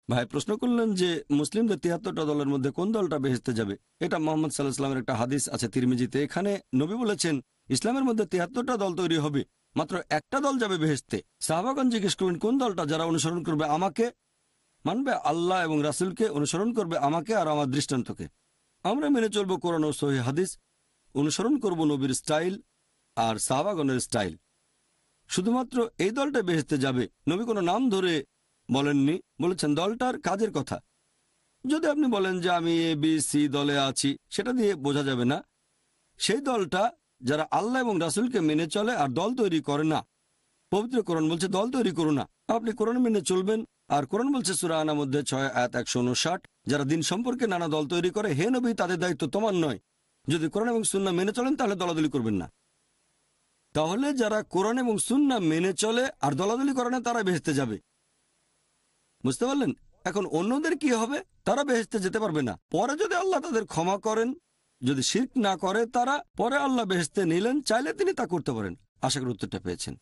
ভাই প্রশ্ন করলেন যে মুসলিমদের ৭৩টা দলের মধ্যে কোন দলটা বেহেশতে যাবে। এটা মোহাম্মদ সাল্লাল্লাহু আলাইহি ওয়াসাল্লামের একটা হাদিস আছে তিরমিজিতে। এখানে নবী বলেছেন ইসলামের মধ্যে ৭৩টা দল তৈরি হবে, মাত্র একটা দল যাবে বেহেশতে। সাহাবাগণ জিজ্ঞেস করলেন কোন দলটা? যারা অনুসরণ করবে আমাকে, মানবে আল্লাহ এবং রাসূলকে, অনুসরণ করবে আমাকে আর আমার দৃষ্টান্তকে। আমরা মেনে চলবো কোরআন ও সহিহ হাদিস, অনুসরণ করব নবীর স্টাইল আর সাহাবাগণের স্টাইল। শুধুমাত্র এই দলটা বেহেশতে যাবে। নবী কোনো নাম ধরে বলেননি, বলেছেন দলটার কাজের কথা। যদি আপনি বলেন যে আমি এ বি সি দলে আছি, সেটা দিয়ে বোঝা যাবে না। সেই দলটা যারা আল্লাহ এবং রাসূলকে মেনে চলে আর দল তৈরি করে না। পবিত্র কোরআন বলছে দল তৈরি করো না, আপনি কোরআন মেনে চলবেন। আর কোরআন বলছে সূরা আনার মধ্যে 6 আয়াত ১৫৯, যারা দিন সম্পর্কে নানা দল তৈরি করে, হে নবী তাদের দায়িত্ব তোমার নয়। যদি কোরআন এবং সুন্নাহ মেনে চলেন তাহলে দলাদলি করবেন না। তাহলে যারা কোরআন এবং সুন্নাহ মেনে চলে আর দলাদলি করে না তারা বেহেশতে যাবে। বুঝতে পারলেন? এখন অন্যদের কি হবে? তারা বেহেশতে যেতে পারবে না। পরে যদি আল্লাহ তাদের ক্ষমা করেন, যদি শিরক না করে তারা, পরে আল্লাহ বেহেশতে নিলেন, চাইলে তিনি তা করতে পারেন। আশা করি উত্তরটা পেয়েছেন।